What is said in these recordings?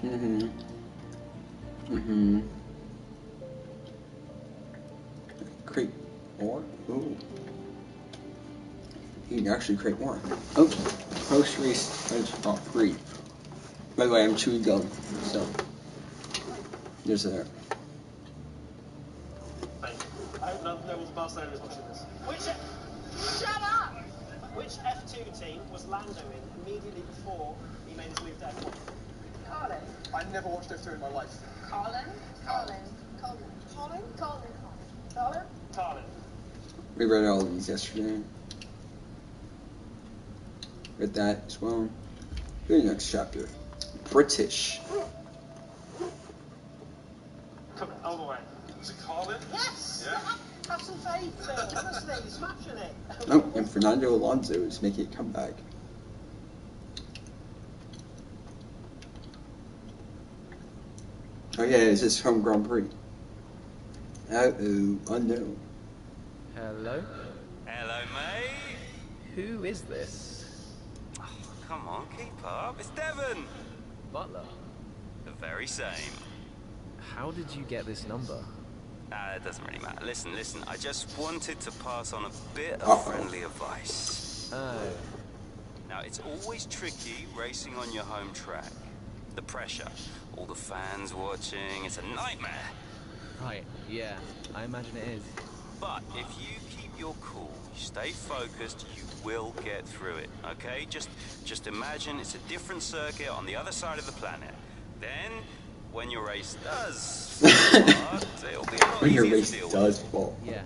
Mm-hmm. Mm-hmm. Create more? Ooh. You can actually create more. Oh, post race bench top 3. By the way, I'm chewing gum, so there's that. I hope no one's Barcelona's watching this. Shut up! Which F2 team was Lando in immediately before he made his move to F1? Carlin. I never watched F2 in my life. Carlin. We read all of these yesterday. Read that as well. Go to the next chapter. British. Come on, all the way. Was it Carlin? Yes! Yeah. Have some faith, Phil. Honestly, you're smashing it. Oh, and Fernando Alonso is making a comeback. Oh yeah, it's his home Grand Prix. Uh-oh, unknown. Hello? Hello, mate. Who is this? Oh, come on, keep up. It's Devon. Butler. The very same. How did you get this number? It doesn't really matter. Listen. I just wanted to pass on a bit of friendly advice. Oh. Now, it's always tricky racing on your home track. The pressure, all the fans watching, it's a nightmare. Right, yeah, I imagine it is. But if you keep your cool, you stay focused, you will get through it, okay? Just imagine it's a different circuit on the other side of the planet. Then, when your race does fall apart, it'll be a lot When your easier race to deal does with. fall. Yeah,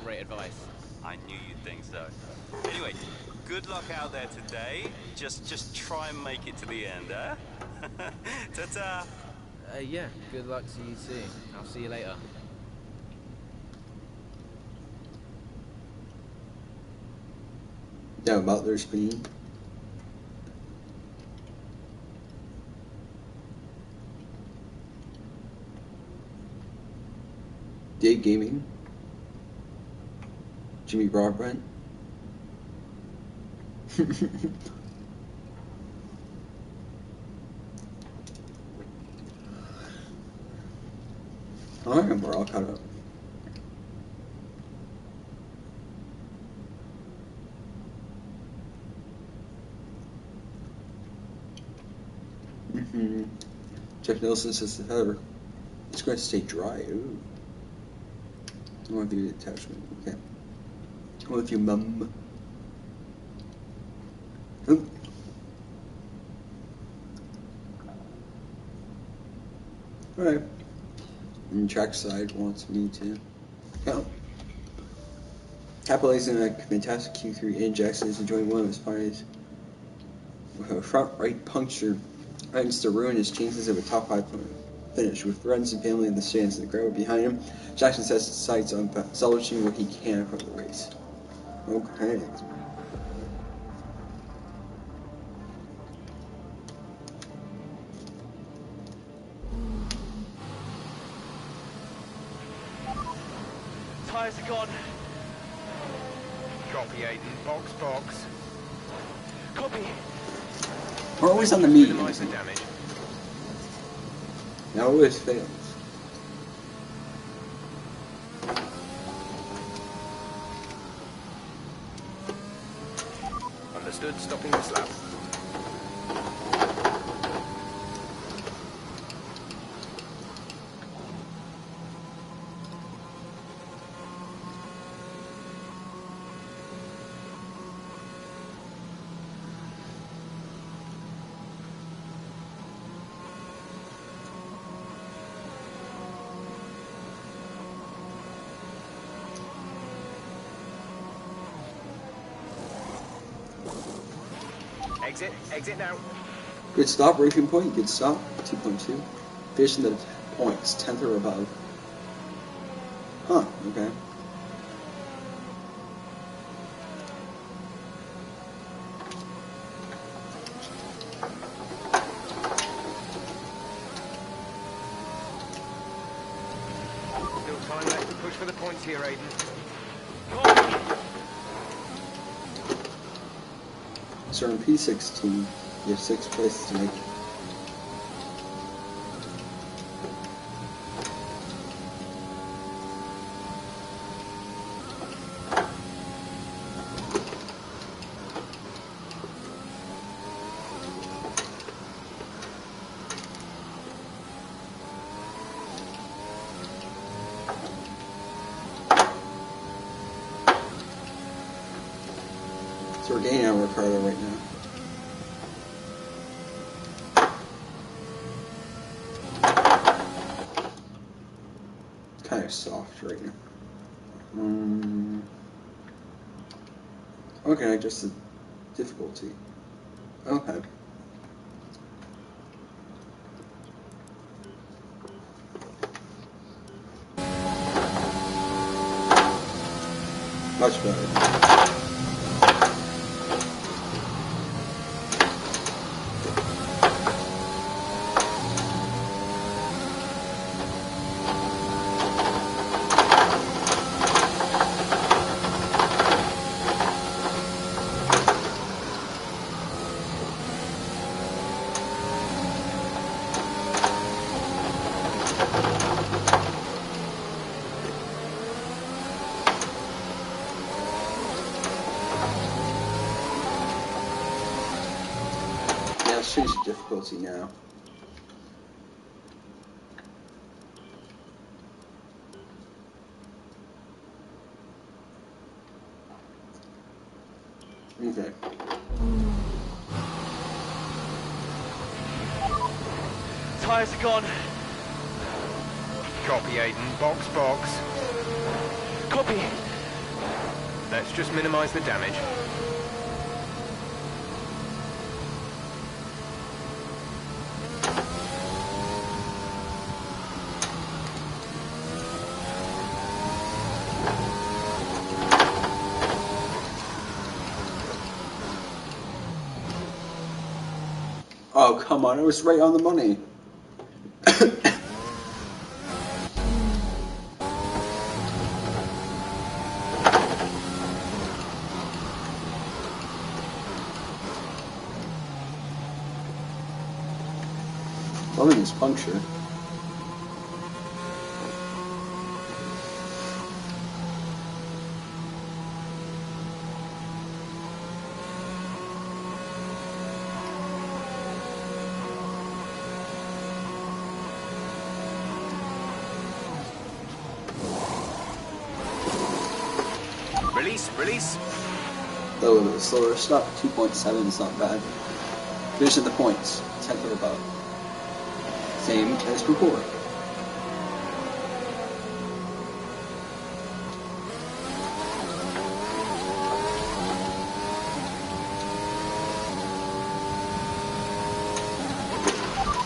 great advice. I knew you'd think so. Anyway, good luck out there today. Just try and make it to the end, huh? Ta-ta! Yeah, good luck to you too. I'll see you later. Yeah, about their speed. Dave Gaming. Jimmy Broadbent. Alright, we're all caught up. Jeff Nelson says the header. It's going to stay dry. Ooh. I want to do the attachment. Okay. What with you, mum? Oop. Alright. And trackside wants me to. Yeah. Capitalizing on a fantastic Q3, Ian Jackson is enjoying one of his finest with a front right puncture threatens to ruin his chances of a top 5 finish. With friends and family in the stands and the crowd behind him, Jackson sets his sights on salvaging what he can from the race. Okay. Tires are gone. Copy, Aiden. Box. Copy. We're always on the medium. Minimize the damage. Now always fails. Understood. Stopping this lap. Exit now. Good stop, racing point, good stop, 2.2. Finishing the points, 10th or above. Huh, okay. Still time left to push for the points here, Aiden. So in P16, you have 6 places to make. getting on Ricardo right now. Kind of soft right now. Okay, adjust the difficulty. Okay. Much better. Let's change the difficulty now. Okay. Tires are gone. Copy, Aiden. Box, box. Copy. Let's just minimize the damage. Oh, come on, it was right on the money. Loving this puncture. Release. A little bit slower stop. 2.7 is not bad. These are the points. 10th or above. Same as before.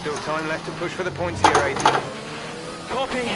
Still time left to push for the points here, Aiden. Copy.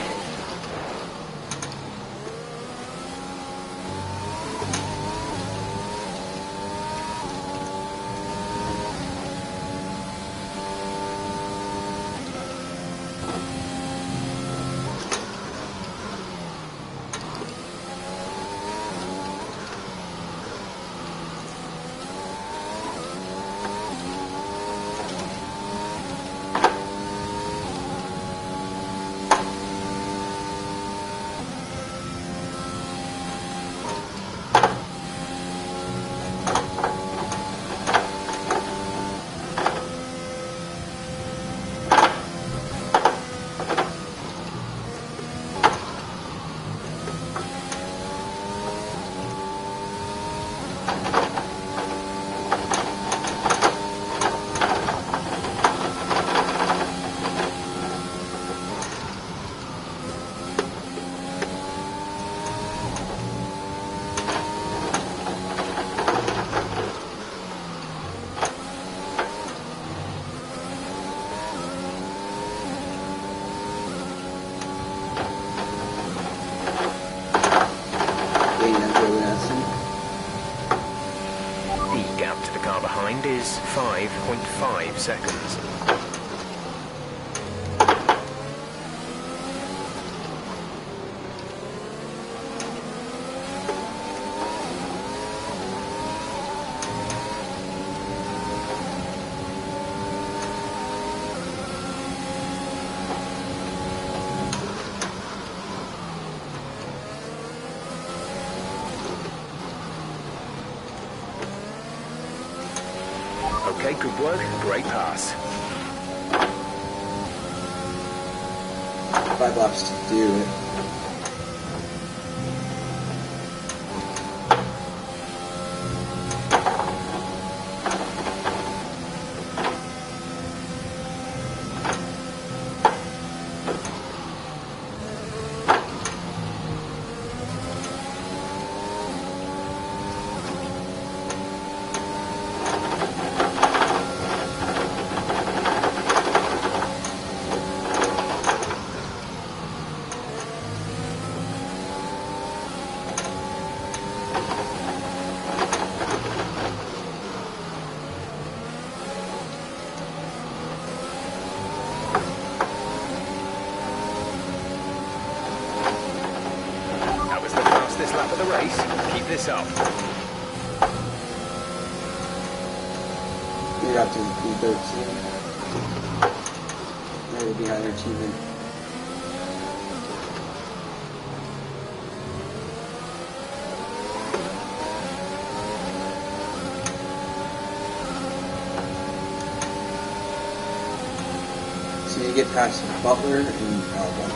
The gap to the car behind is 5.5 seconds. Okay, good work. Great pass. 5 laps to do it. lap of the race. Keep this up. We're up to P13. They're behind our achievement. So you get past Butler and Albon.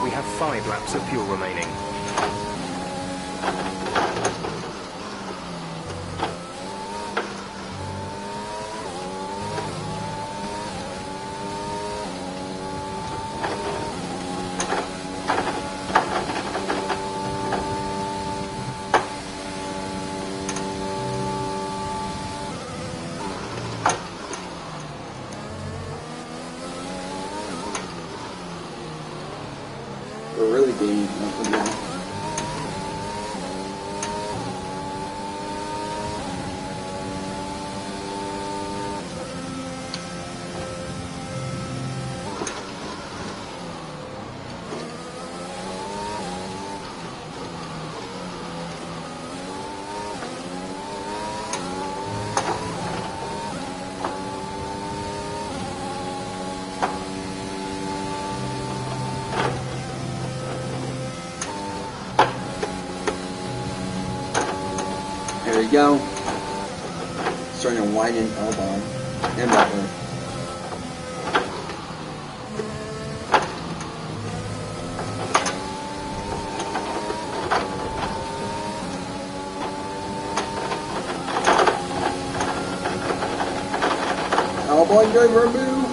We have 5 laps of fuel remaining. We're really gaining up now. There we go. Starting to widen Albon and Butler. Albon driver move.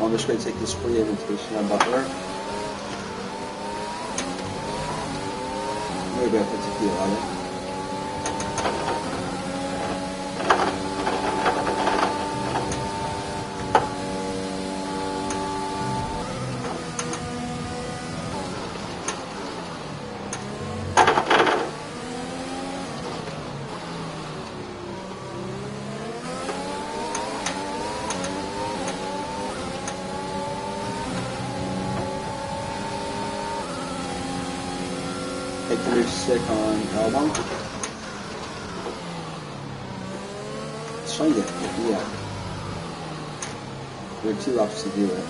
I'm just going to take this free invitation on Butler. Maybe I'll put the on it. Take the new stick on Albon. Let's try and get it. Yeah. There are 2 laps to do it.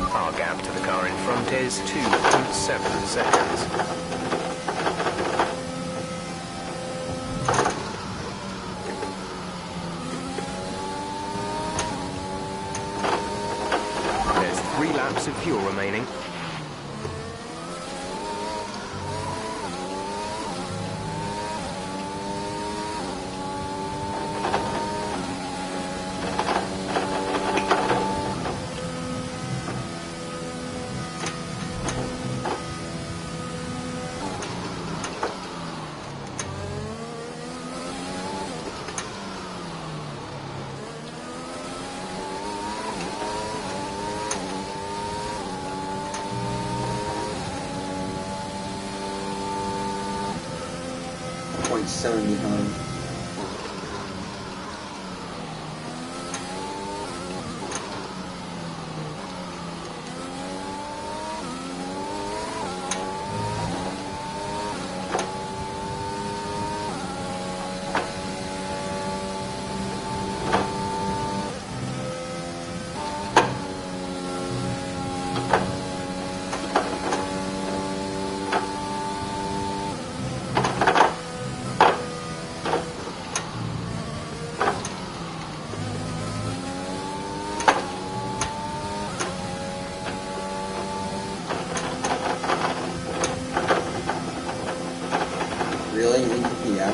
Our gap to the car in front is 2.7 seconds. There's 3 laps of fuel remaining. .7 behind. Really? Yeah.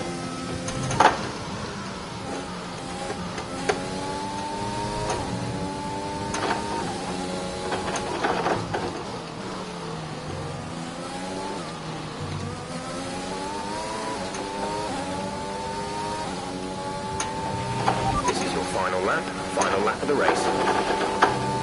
This is your final lap of the race.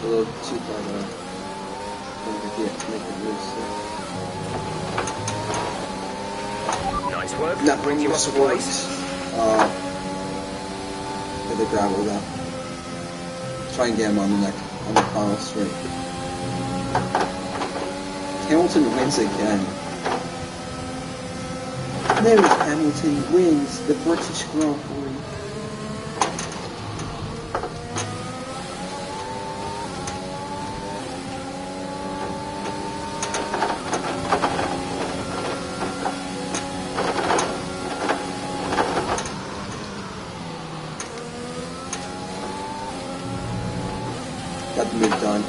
A little too far though. Make it loose. Nice work. Not Bring you up a place. With the gravel though. Try and get him on the neck, on the final straight. Hamilton wins again. Lewis Hamilton wins the British Grand Prix. Got the move done.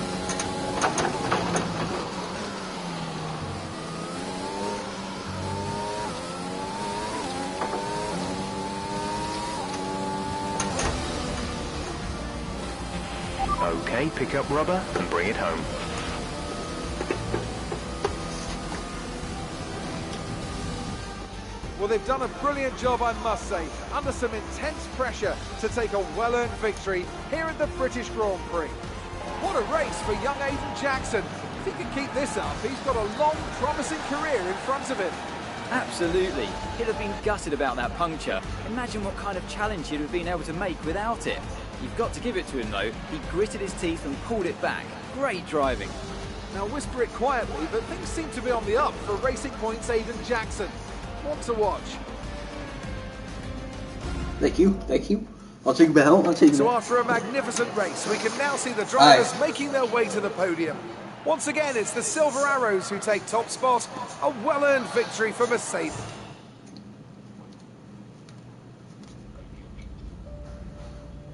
Okay, pick up rubber and bring it home. Well, they've done a brilliant job, I must say, under some intense pressure to take a well-earned victory here at the British Grand Prix. What a race for young Aiden Jackson. If he can keep this up, he's got a long, promising career in front of him. Absolutely. He'd have been gutted about that puncture. Imagine what kind of challenge he'd have been able to make without it. You've got to give it to him, though. He gritted his teeth and pulled it back. Great driving. Now whisper it quietly, but things seem to be on the up for Racing Point's Aiden Jackson. One to watch. Thank you, thank you. I'll take a bell, I'll take a So bell. after a magnificent race, we can now see the drivers making their way to the podium. Once again, it's the Silver Arrows who take top spot. A well-earned victory for Mercedes.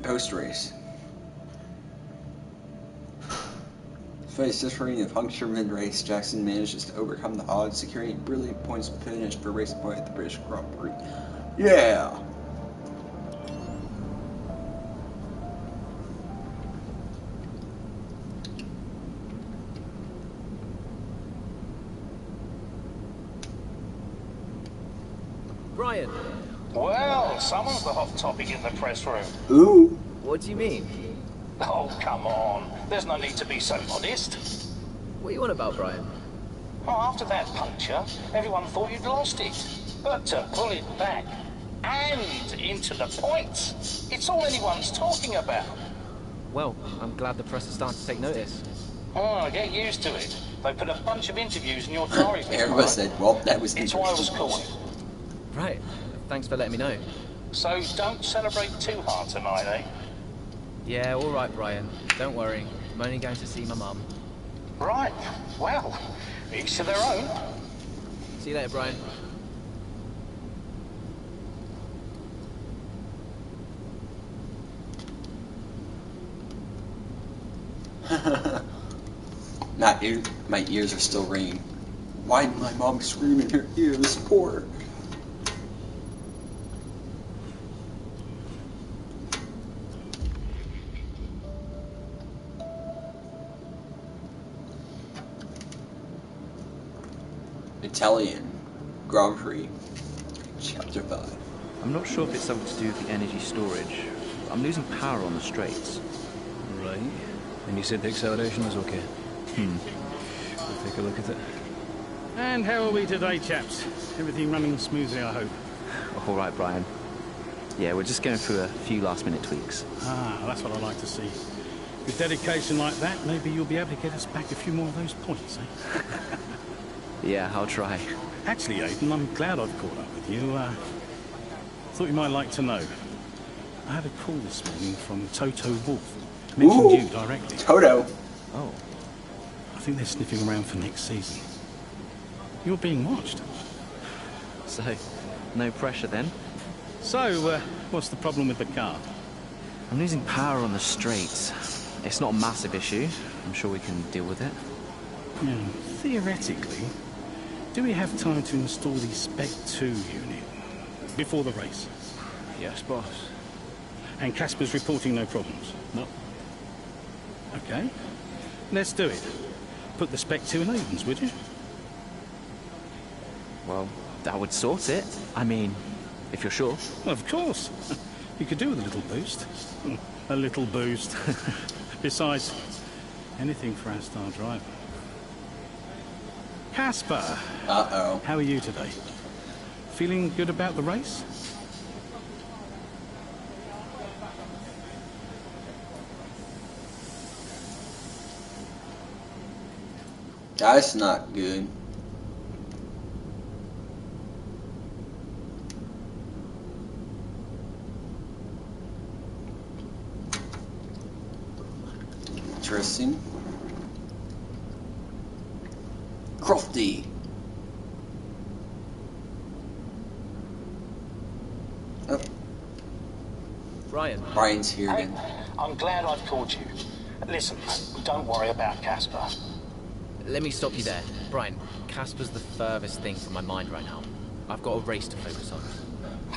Post-race. Despite suffering a puncture mid-race, Jackson manages to overcome the odds, securing a brilliant points finish for Racing Point at the British Grand Prix. Yeah! Brian, Well, someone's the hot topic in the press room. Ooh! what do you mean? Oh, come on. There's no need to be so modest. What are you on about, Brian? Well, after that puncture, everyone thought you'd lost it. But to pull it back and into the points, it's all anyone's talking about. Well, I'm glad the press is starting to take notice. Oh, get used to it. They put a bunch of interviews in your diary for Everyone tomorrow. said, well, that was It's why I was interesting. calling. Right, thanks for letting me know. So don't celebrate too hard tonight, eh? Yeah, all right, Brian. Don't worry. I'm only going to see my mum. Right. Well, each to their own. See you later, Brian. My ears are still ringing. Why did my mom scream in her ear this poor? Italian Grand Prix, Chapter 5. I'm not sure if it's something to do with the energy storage. I'm losing power on the straights. Right. And you said the acceleration was okay? We'll take a look at it. And how are we today, chaps? Everything running smoothly, I hope? All right, Brian. Yeah, we're just going through a few last-minute tweaks. Ah, that's what I like to see. With dedication like that, maybe you'll be able to get us back a few more of those points, eh? Yeah, I'll try. Actually, Aiden, I'm glad I've caught up with you. Thought you might like to know. I had a call this morning from Toto Wolff. Mentioned you directly. Toto. Oh. I think they're sniffing around for next season. You're being watched. So, no pressure then? So, what's the problem with the car? I'm losing power on the straights. It's not a massive issue. I'm sure we can deal with it. Yeah, theoretically, do we have time to install the Spec 2 unit before the race? Yes, boss. And Casper's reporting no problems? No. Okay, let's do it. Put the Spec 2 in Aiden's, would you? Well, that would sort it. I mean, if you're sure. Well, of course. You could do with a little boost. A little boost. Besides, anything for our star driver. Casper. Uh-oh. How are you today? Feeling good about the race? That's not good. Interesting. Crofty. Oh. Brian. Brian's here again. I'm glad I've called you. Listen, don't worry about Casper. Let me stop you there. Brian, Casper's the furthest thing from my mind right now. I've got a race to focus on.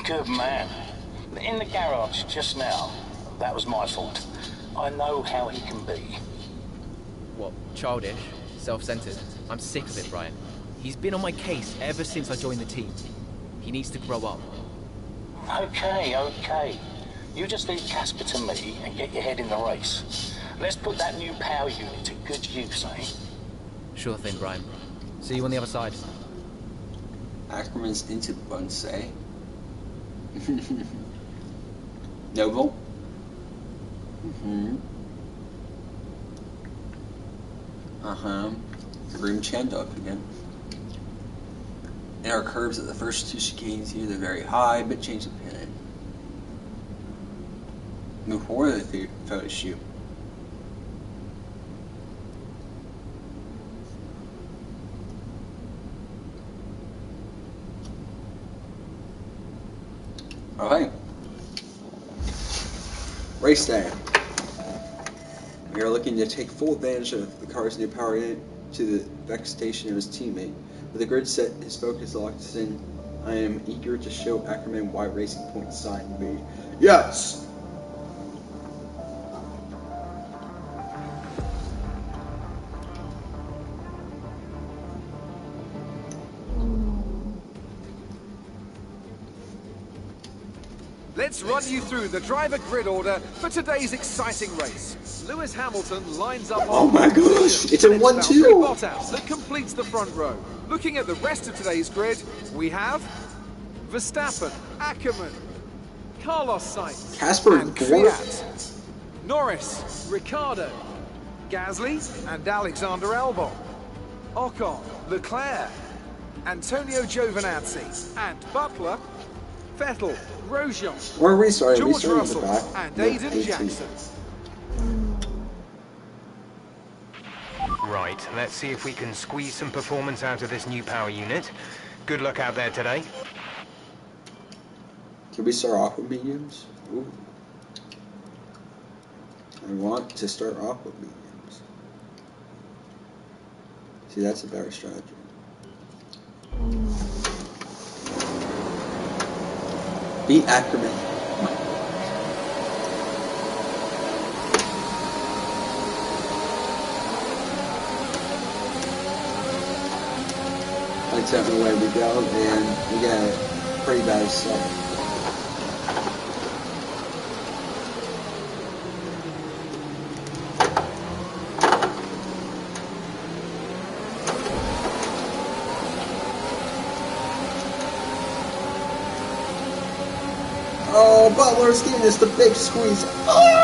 Good man. In the garage just now, that was my fault. I know how he can be. What, childish? Self-centered? I'm sick of it, Brian. He's been on my case ever since I joined the team. He needs to grow up. Okay. You just leave Casper to me and get your head in the race. Let's put that new power unit to good use, eh? Sure thing, Brian. See you on the other side. Ackerman's into Bunsay. Noble. Room channed up again. And our curves at the first two chicanes here, they're very high, but change the pin. Before the photo shoot. Alright. Race day. We are looking to take full advantage of the car's new power unit to the vexation of his teammate. With the grid set, his focus locked in, I am eager to show Ackerman why Racing Point signed me. Yes! Let's run you through the driver grid order for today's exciting race. Lewis Hamilton lines up. Oh my gosh, it's a 1-2. Bottas that completes the front row. Looking at the rest of today's grid, we have Verstappen, Ackerman, Carlos Sainz, Casper and Kvyat, Norris, Ricciardo, Gasly and Alexander Albon, Ocon, Leclerc, Antonio Giovinazzi, and Butler, Vettel, Grosjean, George Russell, and Aiden Jackson. Right, let's see if we can squeeze some performance out of this new power unit. Good luck out there today. Can we start off with mediums? Ooh. I want to start off with mediums. See, that's a better strategy. Beat Ackerman. That's the way we go, and we got a pretty bad start. Oh, Butler's giving us the big squeeze. Ah!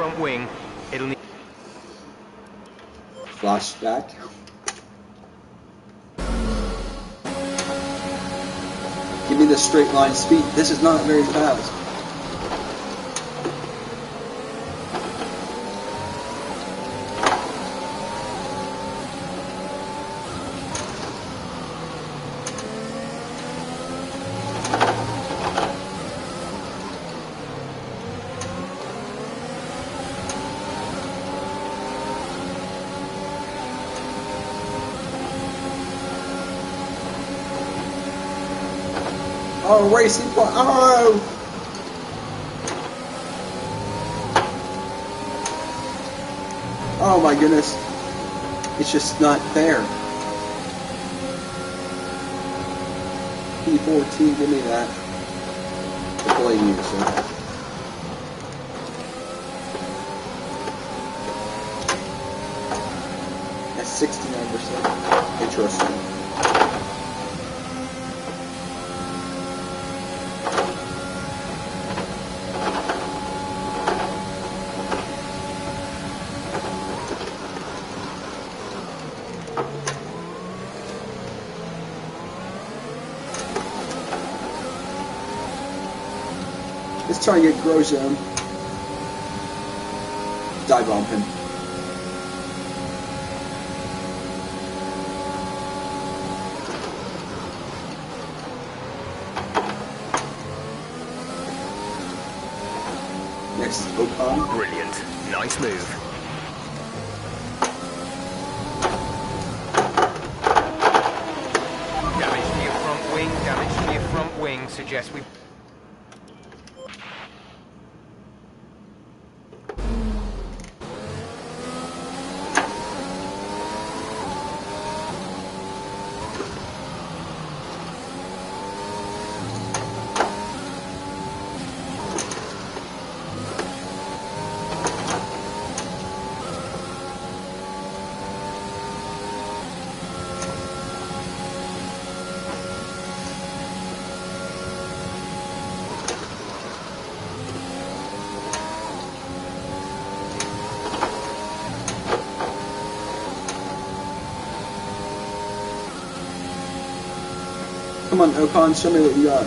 front wing. It'll need... Flashback. Give me the straight line speed. This is not very fast. Oh, racing point. Oh! Oh my goodness. It's just not fair. P14, give me that. I blame you, sir. That's 69%. Interesting. Let's try and get Grosjean. Dive bomb him. Next is Ocon. Brilliant. Nice move. Damage to your front wing. Damage to your front wing suggests we... Come on, Ocon, show me what you got.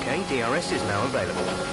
Okay, DRS is now available.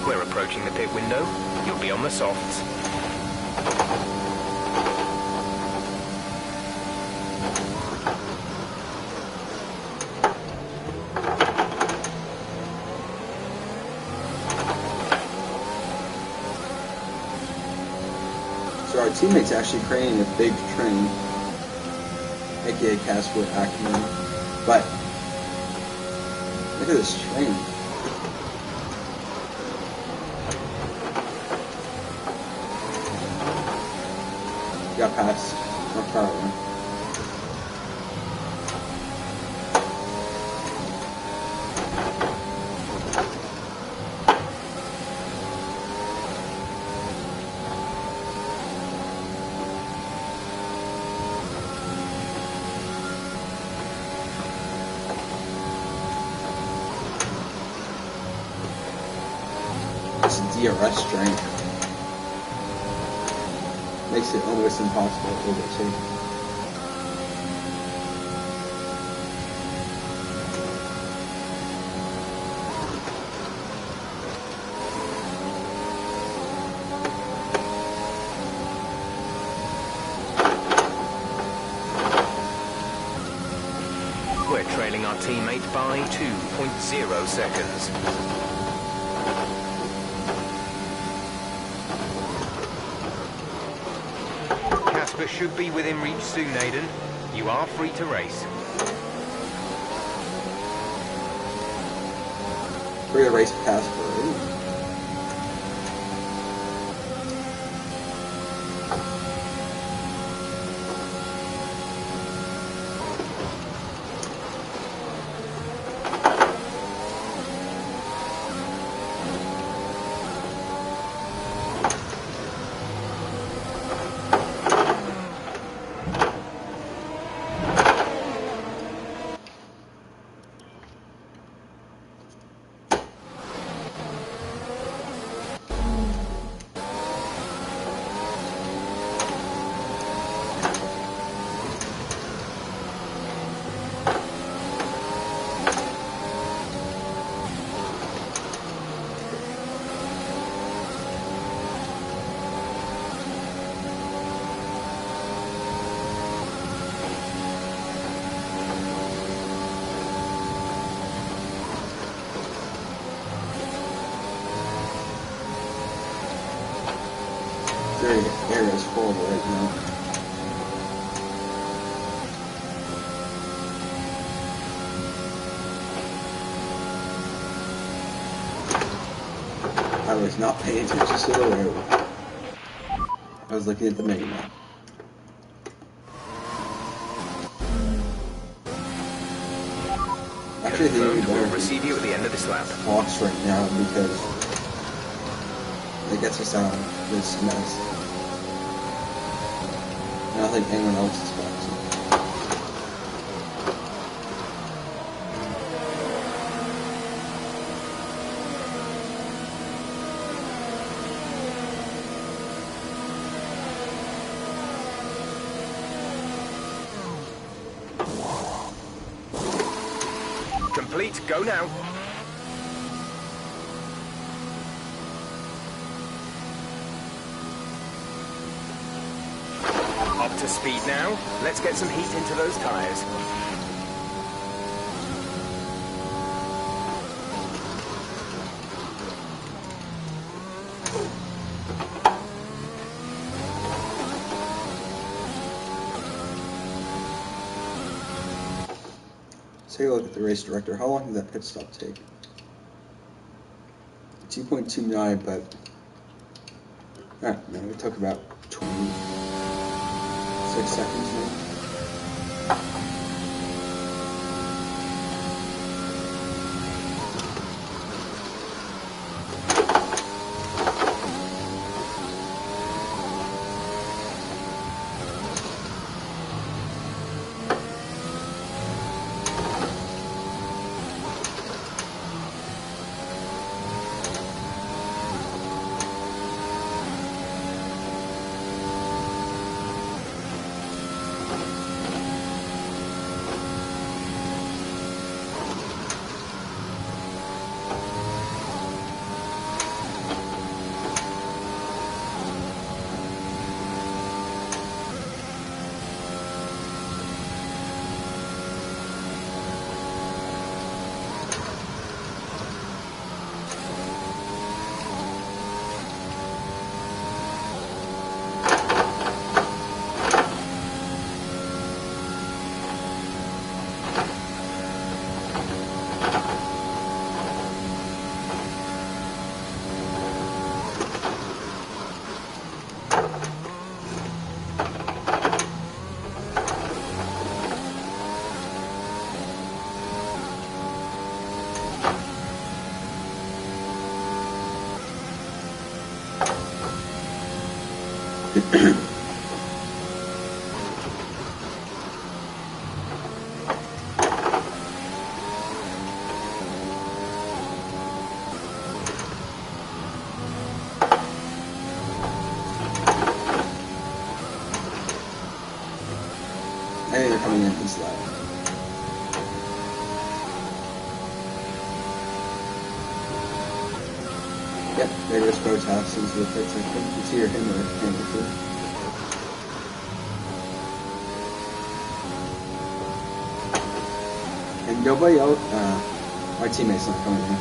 We're approaching the pit window. You'll be on the softs. So our teammate's actually creating a big train, aka Casper Ackerman. But look at this train. Got past McFarlane. DRS strength. Makes it almost impossible to overtake. We're trailing our teammate by 2.0 seconds. Casper should be within reach soon, Aiden. You are free to race. Free to race Casper. Ooh. Air is horrible right now. I was not paying attention to the road. I was looking at the mini map. Actually, I think we'll receive you at the end of this lap. Box right now because it gets us out of this mess. I don't think anyone else is boxing. Complete, go now. Up to speed now. Let's get some heat into those tyres. Let's take a look at the race director. How long did that pit stop take? 2.29, but man, it took about 26 seconds maybe. think they're coming in this lap. Yep, there goes Bottas into the pits. I think it's either him or Hamilton. And nobody else, our teammate's not coming in.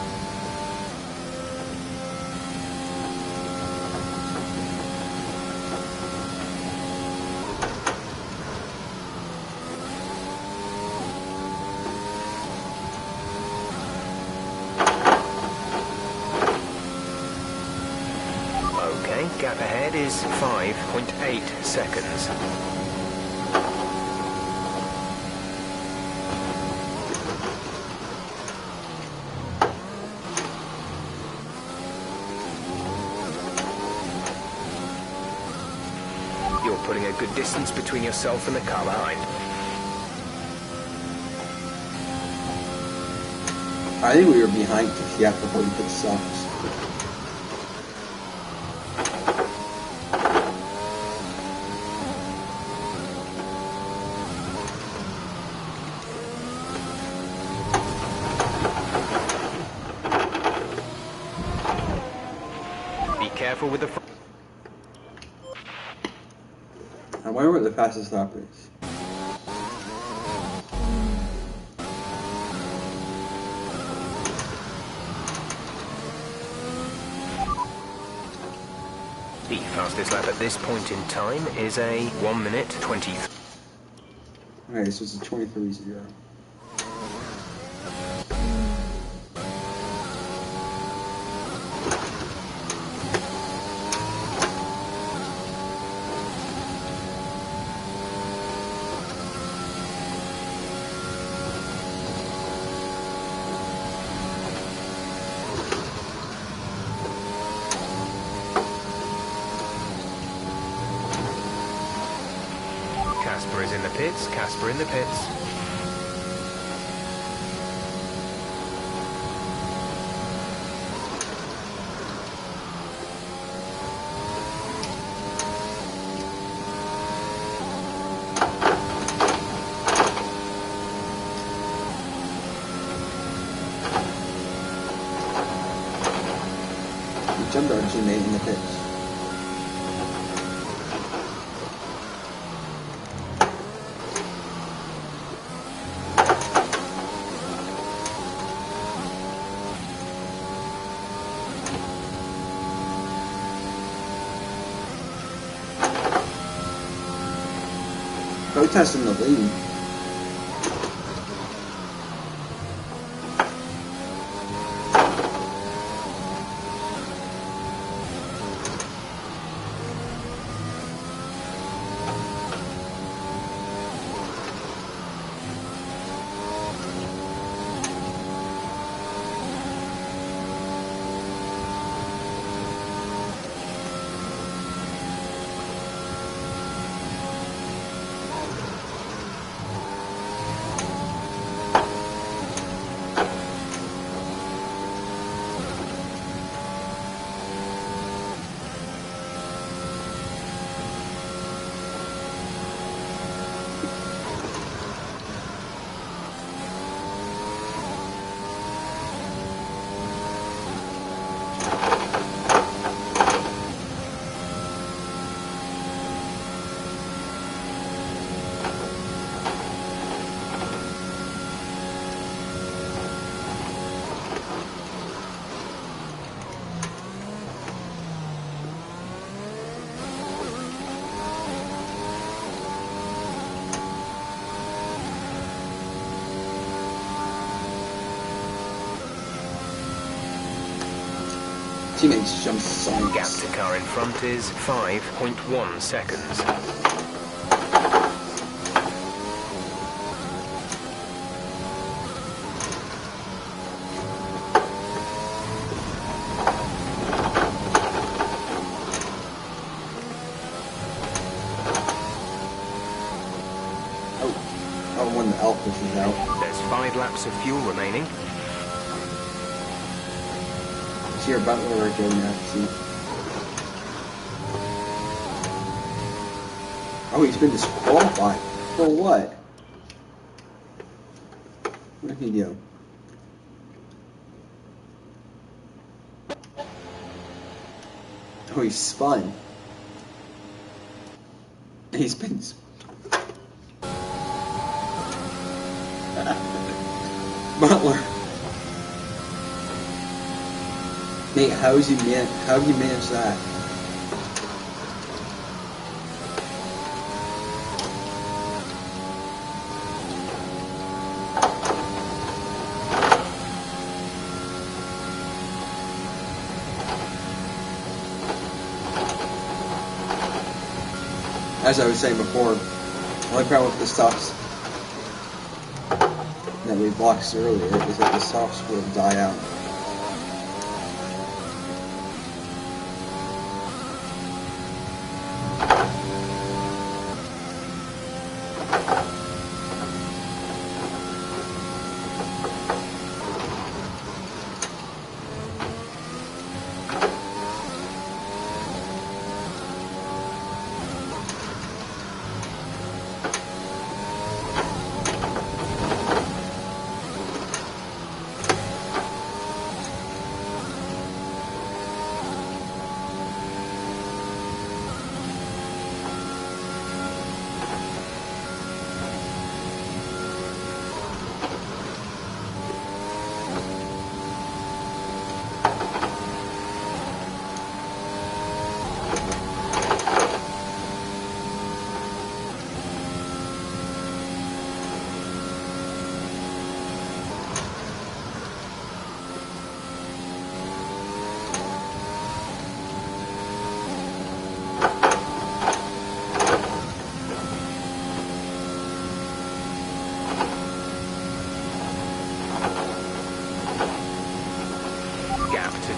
Okay, gap ahead is 5.8 seconds. You're putting a good distance between yourself and the car behind. I think we were behind Kvyat before we put softs. Be careful with the front. I wonder what the fastest lap is. The fastest lap at this point in time is a 1 minute 23. Alright, so it's a 23.0. Casper is in the pits, Casper in the pits. We jumped our teammate in the pits. Bottas in the lead. Teammates jump science. Gap to car in front is 5.1 seconds. Oh, when the Alpha is out. There's 5 laps of fuel remaining. It's your Butler or Joe Maxey. Oh, he's been disqualified. For what? Where'd he go? Oh, he spun. He's been. Butler. Nate, how have you managed that? As I was saying before, the only problem with the stops that we blocked earlier is that the stops will die out.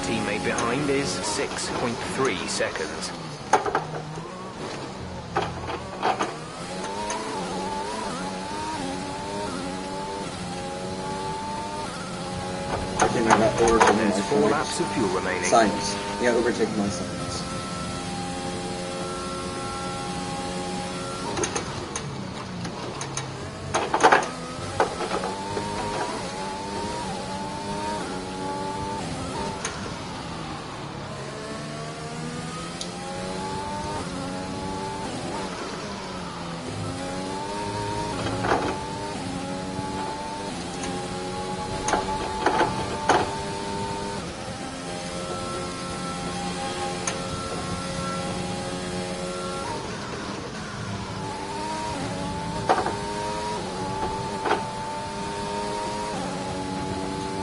Teammate behind is 6.3 seconds. I think I got overtaken. There's 4 laps of fuel remaining. Science. Yeah, overtaken my science.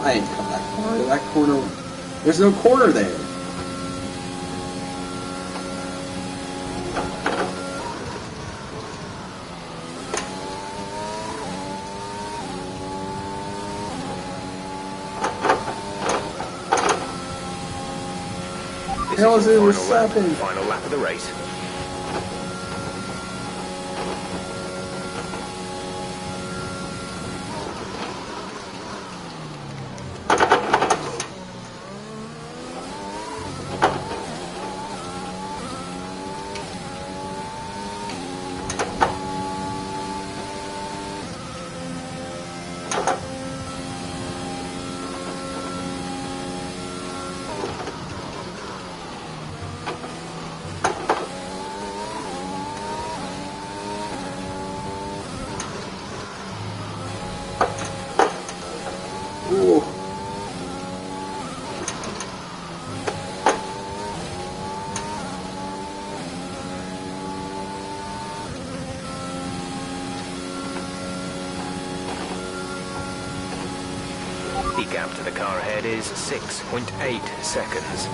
I didn't cut that corner. That corner. There's no corner there. This Hell is is your it final lap of the race. Ooh. The gap to the car ahead is 6.8 seconds.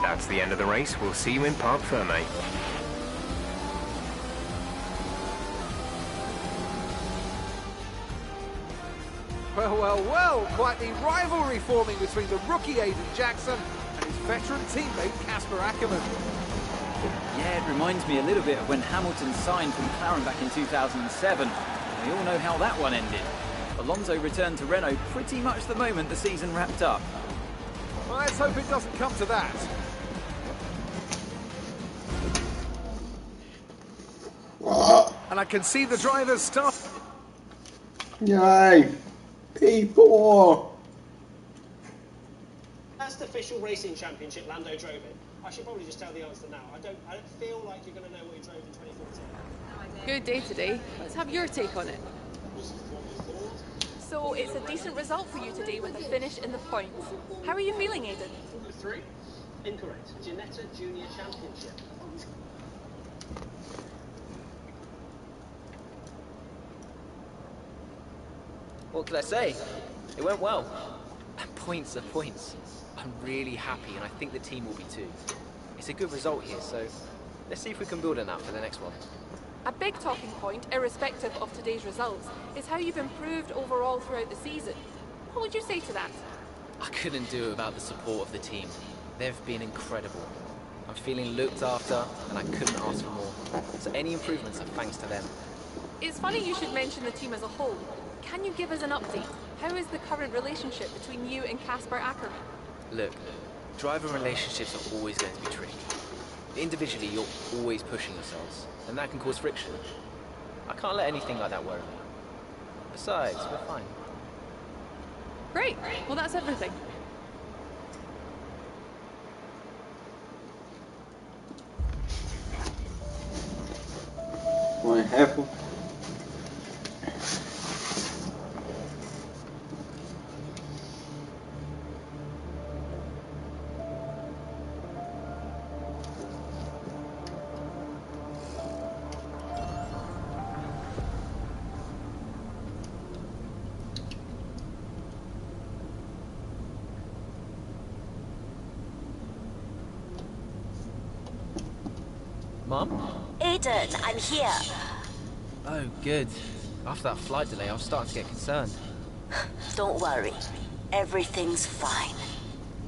That's the end of the race. We'll see you in Parc Fermé. Well, well, well, quite the rivalry forming between the rookie Aiden Jackson and his veteran teammate Casper Ackermann. Yeah, it reminds me a little bit of when Hamilton signed for McLaren back in 2007. We all know how that one ended. Alonso returned to Renault pretty much the moment the season wrapped up. Well, let's hope it doesn't come to that. And I can see the drivers start. Yay! P4! First official racing championship Lando drove in. I should probably just tell the answer now. I don't feel like you're going to know what he drove in 2014. Good day today. Let's have your take on it. So it's a decent result for you today with a finish in the points. How are you feeling, Aiden? 3? Incorrect. Ginetta Junior Championship. What could I say? It went well. And points are points. I'm really happy, and I think the team will be too. It's a good result here, so let's see if we can build on that for the next one. A big talking point, irrespective of today's results, is how you've improved overall throughout the season. What would you say to that? I couldn't do it without the support of the team. They've been incredible. I'm feeling looked after, and I couldn't ask for more. So any improvements are thanks to them. It's funny you should mention the team as a whole. Can you give us an update? How is the current relationship between you and Casper Ackermann? Look, driver relationships are always going to be tricky. Individually, you're always pushing yourselves, and that can cause friction. I can't let anything like that worry me. Besides, we're fine. Great. Well, that's everything. Want to have one? Mom? Aiden, I'm here. Oh, good. After that flight delay, I was starting to get concerned. Don't worry. Everything's fine.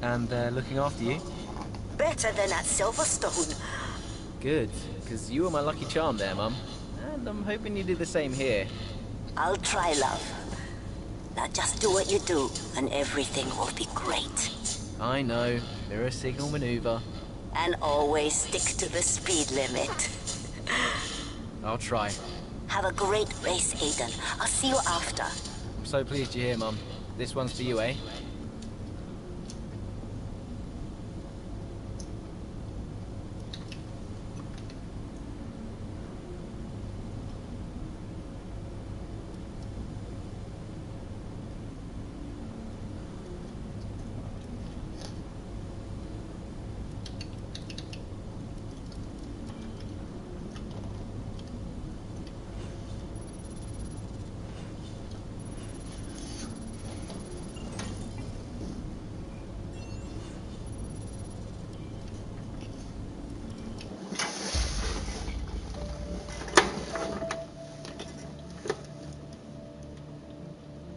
And they're looking after you? Better than at Silverstone. Good, because you were my lucky charm there, Mum. And I'm hoping you do the same here. I'll try, love. Now just do what you do, and everything will be great. I know. Mirror signal maneuver. And always stick to the speed limit. I'll try. Have a great race, Aiden. I'll see you after. I'm so pleased you're here, Mum. This one's for you, eh?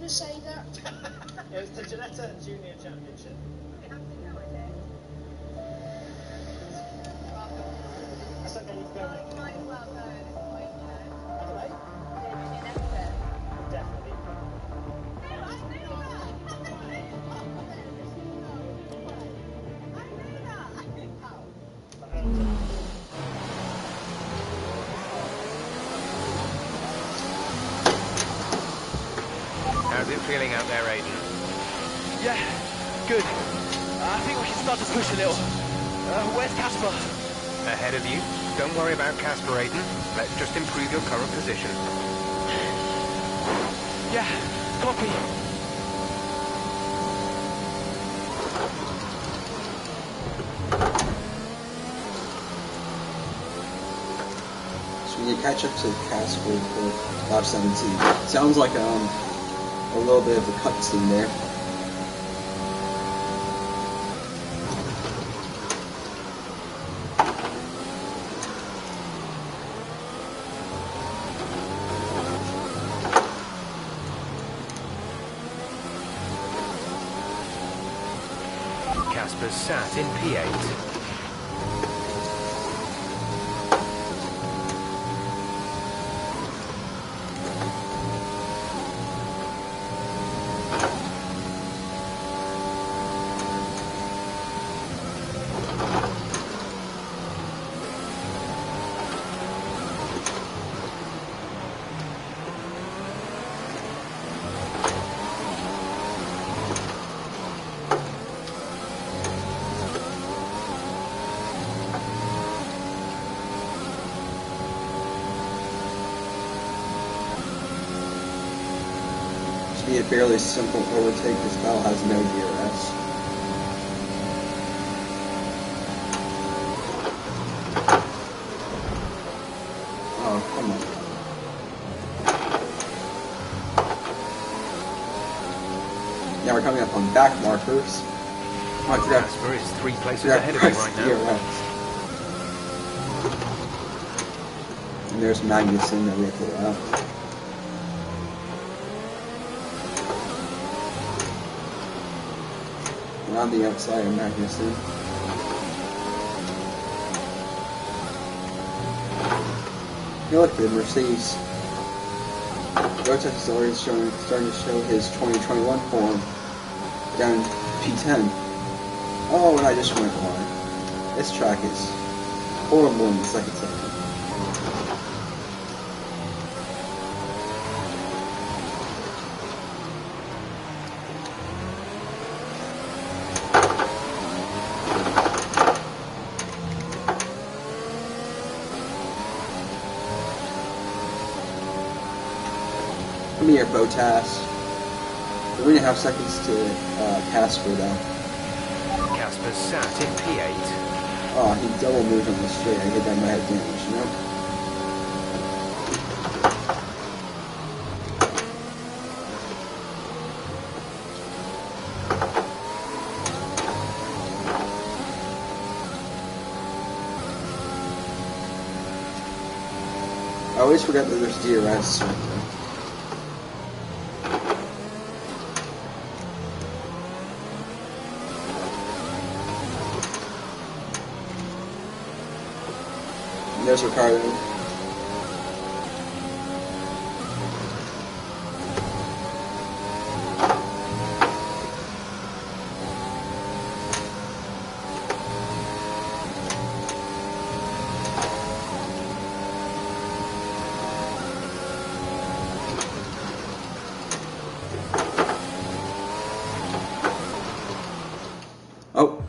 Say that. It was the Ginetta Junior Championship. I said they need to go. You might as well go at this point, Anyway. Definitely. How's it feeling out there, Aiden? Yeah, good. I think we can start to push a little. Where's Casper? Ahead of you. Don't worry about Casper, Aiden. Let's just improve your current position. Yeah, copy. So when you catch up to Casper for lap 17, sounds like a little bit of a cutscene there. Casper's sat in P8. Be a fairly simple overtake. This battle has no DRS. Oh, come on. Now we're coming up on back markers. Oh, I forgot. Casper is 3 places ahead of me right now. DRS. And there's Magnussen that we have to go out. On the outside of Magnussen. You look good, Mercedes. Rotex is already starting to show his 2021 form down in P10. Oh, and I just went wide. This track is horrible in the second second. Come here, Bottas. 3.5 seconds to Casper, though. Casper's sat in P8. Oh, he double moved on the straight. I hit that in my head damage, you know? I always forget that there's DRS right there. There's Ricardo.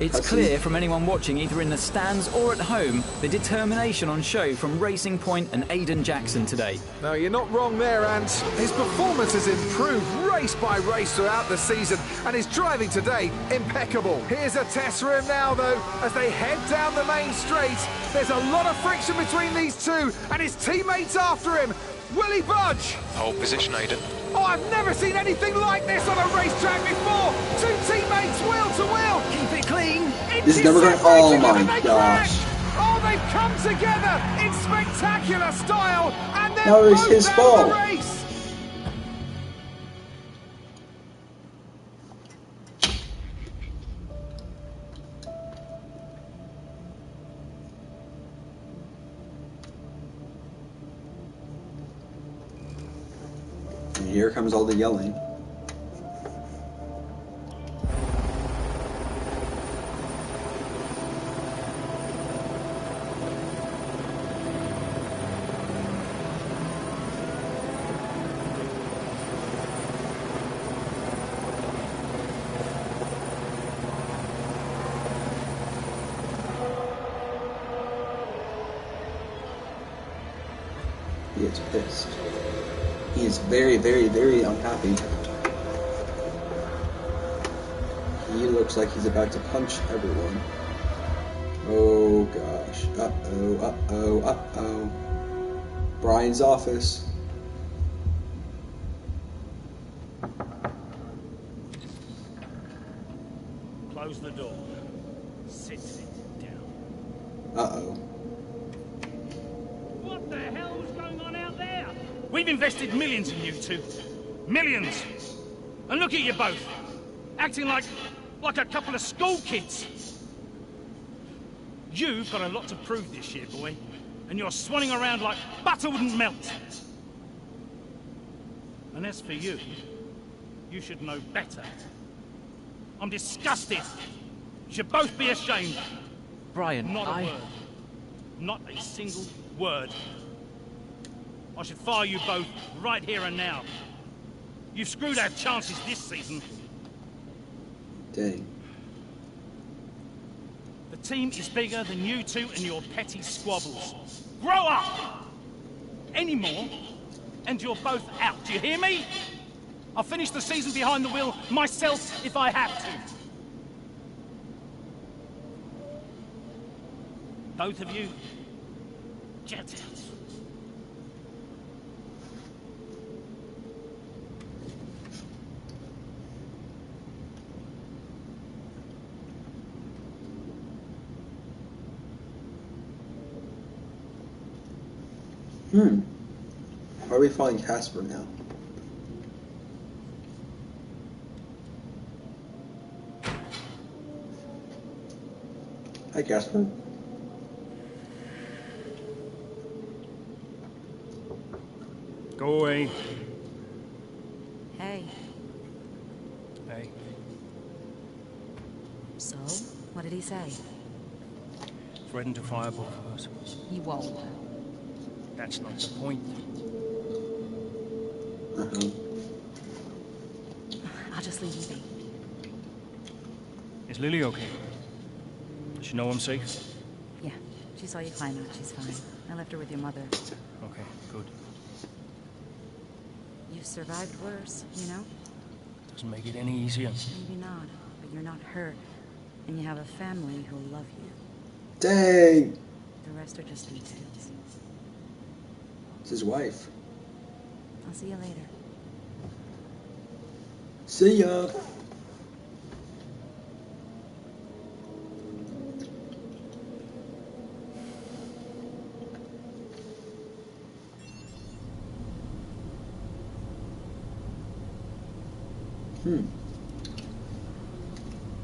It's clear from anyone watching, either in the stands or at home, the determination on show from Racing Point and Aiden Jackson today. No, you're not wrong there, and his performance has improved race by race throughout the season, and his driving today, impeccable. Here's a test for him now, though, as they head down the main straight. There's a lot of friction between these two, and his teammates after him. Will he budge? Hold position, Aiden. Oh, I've never seen anything like this on a racetrack before! Two teammates wheel to wheel! Keep it clean! This is never going to... Oh my gosh. Oh, they've come together in spectacular style, and they're That was both his out fault. of the race! And here comes all the yelling. He is pissed. He is very, very, very unhappy. He looks like he's about to punch everyone. Oh gosh. Uh-oh, uh-oh, uh-oh. Brian's office. Close the door. Sit down. Uh-oh. What the hell's going on out there? We've invested millions in you two. Millions. And look at you both. Acting like a couple of school kids. You've got a lot to prove this year, boy. And you're swanning around like butter wouldn't melt. And as for you, you should know better. I'm disgusted. You should both be ashamed. Brian, Not a word. Not a single word. I should fire you both right here and now. You've screwed our chances this season. Dang. The team is bigger than you two and your petty squabbles. Grow up! Any more, and you're both out. Do you hear me? I'll finish the season behind the wheel myself if I have to. Both of you, jet out. Why are we following Casper now? Hi, Casper. Go away. Hey. Hey. So, what did he say? Threaten to fire both of us. He won't. That's not the point. I'll just leave you be. Is Lily okay? Does she know I'm safe? Yeah, she saw you climb out. She's fine. I left her with your mother. Okay, good. You've survived worse, you know? Doesn't make it any easier. Maybe not, but you're not hurt. And you have a family who'll love you. Dang! The rest are just details. It's his wife. I'll see you later. See ya!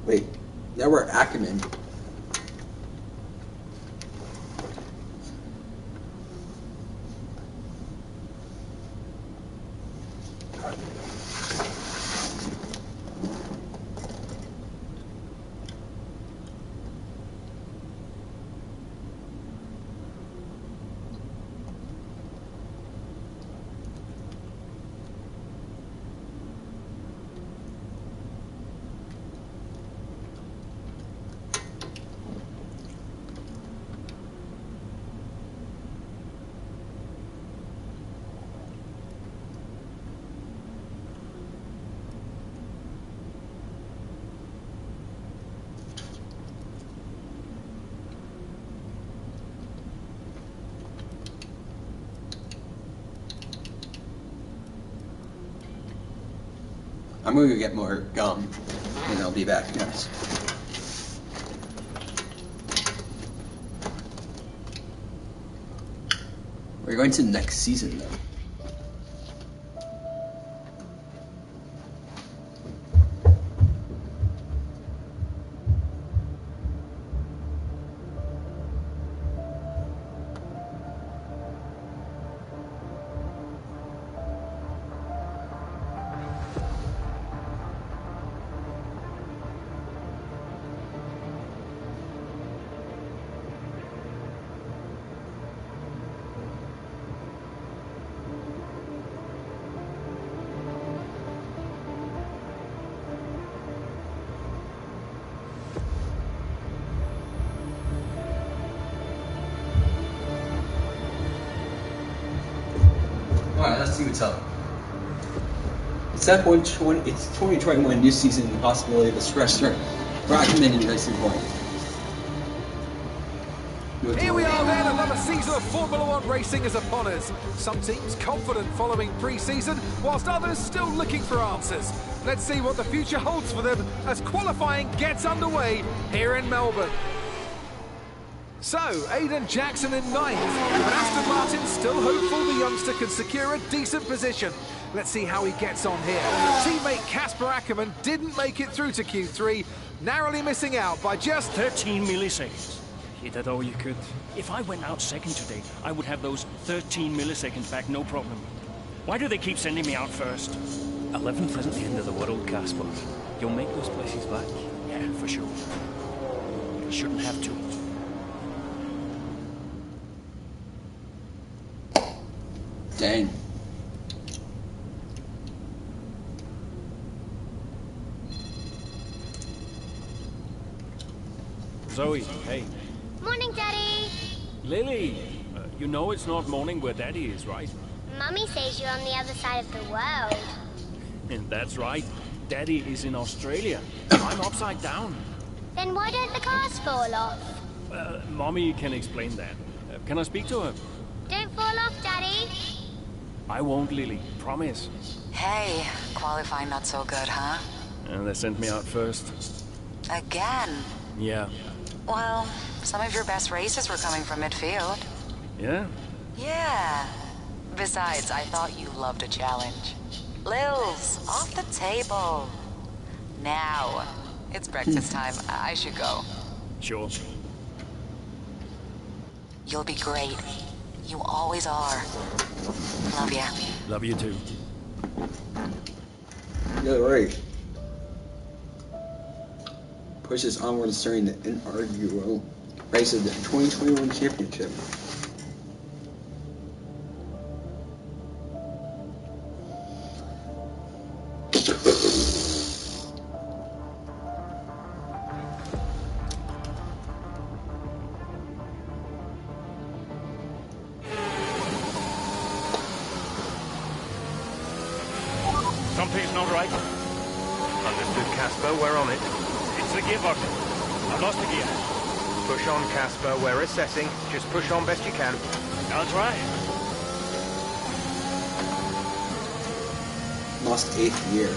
Wait, now we're Ackerman. I'm going to get more gum, and I'll be back next. We're going to the next season, though. Alright, let's see what's up. It's that point, it's 2021 new season, the possibility of a stretch for Ackerman and Racing Point. Here we are then, another season of Formula One racing is upon us. Some teams confident following pre-season, whilst others still looking for answers. Let's see what the future holds for them as qualifying gets underway here in Melbourne. So, Aiden Jackson in ninth, and Aston Martin still hopeful the youngster can secure a decent position. Let's see how he gets on here. Teammate Casper Ackerman didn't make it through to Q3, narrowly missing out by just 13 milliseconds. You did all you could. If I went out second today, I would have those 13 milliseconds back, no problem. Why do they keep sending me out first? 11th isn't the end of the world, Casper. You'll make those places back. Yeah, for sure. You shouldn't have to. Dang. Zoe, hey. Morning, Daddy. Lily, you know it's not morning where Daddy is, right? Mummy says you're on the other side of the world. And that's right. Daddy is in Australia. I'm upside down. Then why don't the cars fall off? Mommy can explain that. Can I speak to her? Don't fall off, Daddy. I won't, Lily. Promise. Hey, qualifying not so good, huh? And they sent me out first. Again? Yeah. Well, some of your best races were coming from midfield. Yeah? Yeah. Besides, I thought you loved a challenge. Lils, off the table. Now, it's breakfast time. I should go. Sure. You'll be great. You always are. Love ya. Love you too. Yeah, right. Pushes onwards during the inaugural race of the 2021 championship. Something's not right. Understood, Casper. We're on it. It's the gearbox. I've lost the gear. Push on, Casper. We're assessing. Just push on best you can. I'll try. Lost 8th gear.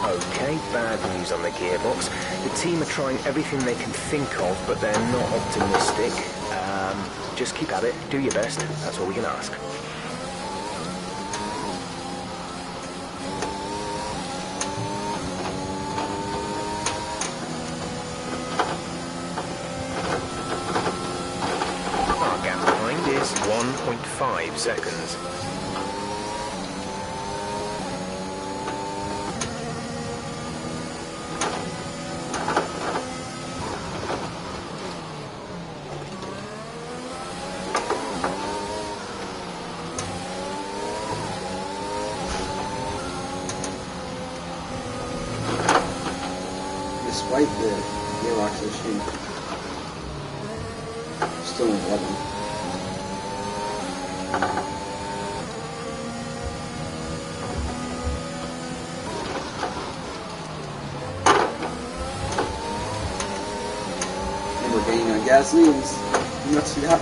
Okay, bad news on the gearbox. The team are trying everything they can think of, but they're not optimistic. Just keep at it, do your best. That's all we can ask. Our gap behind is 1.5 seconds. Despite the gearbox issue, still in 11th. And we're getting on Gasly's. Let's see how.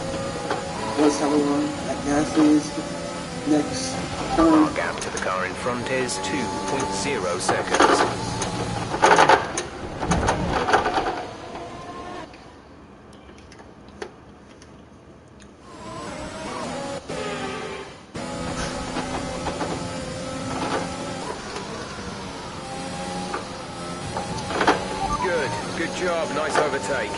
Let's have a run at Gasly's next turn. Our gap to the car in front is 2.0 seconds. Good job, nice overtake.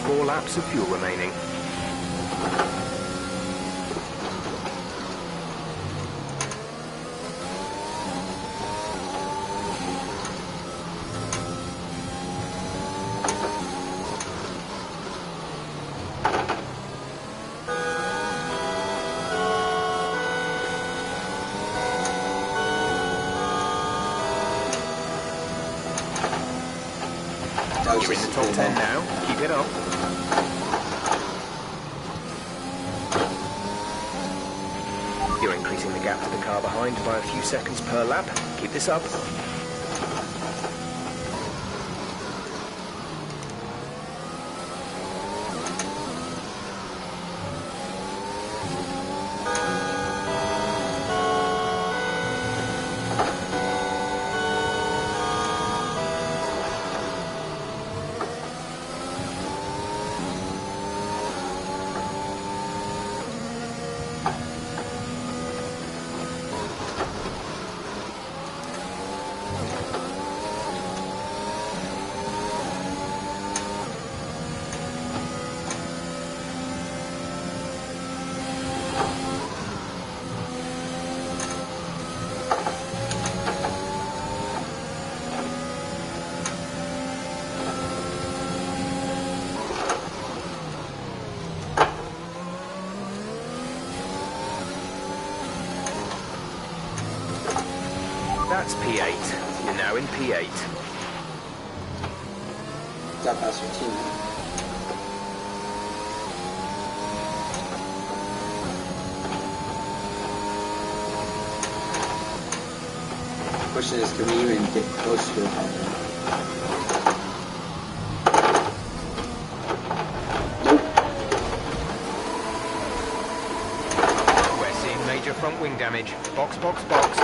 4 laps of fuel remaining. You're in the top 10 now. Keep it up. You're increasing the gap to the car behind by a few seconds per lap. Keep this up. That's P8. You're now in P8. Got past your team. Question is, can we even get close to the top? We're seeing major front wing damage. Box, box, box.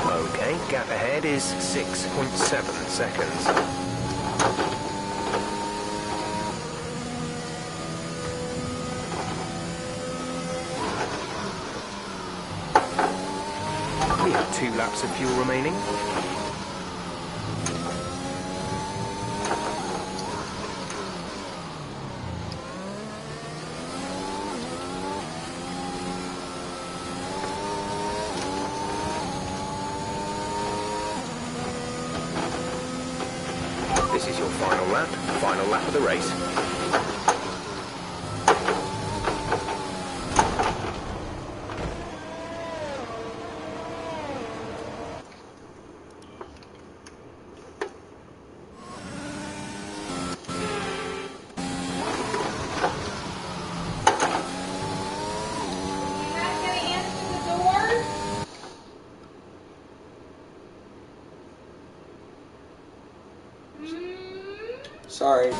Okay, gap ahead is 6.7 seconds. We have 2 laps of fuel remaining. This is your final lap of the race. Sorry.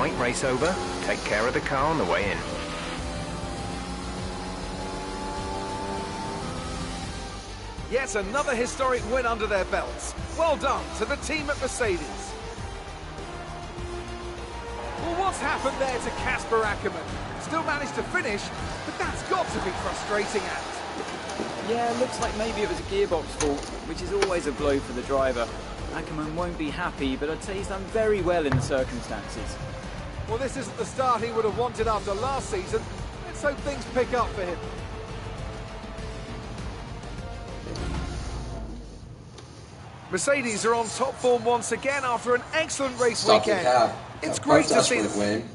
Right, race over. Take care of the car on the way in. Yet another historic win under their belts. Well done to the team at Mercedes. Well, what's happened there to Casper Ackermann? Still managed to finish, but that's got to be frustrating, Ant. Yeah, looks like maybe it was a gearbox fault, which is always a blow for the driver. Ackermann won't be happy, but I'd say he's done very well in the circumstances. Well, this isn't the start he would have wanted after last season. Let's hope things pick up for him. Mercedes are on top form once again after an excellent race weekend. It's great to see them win.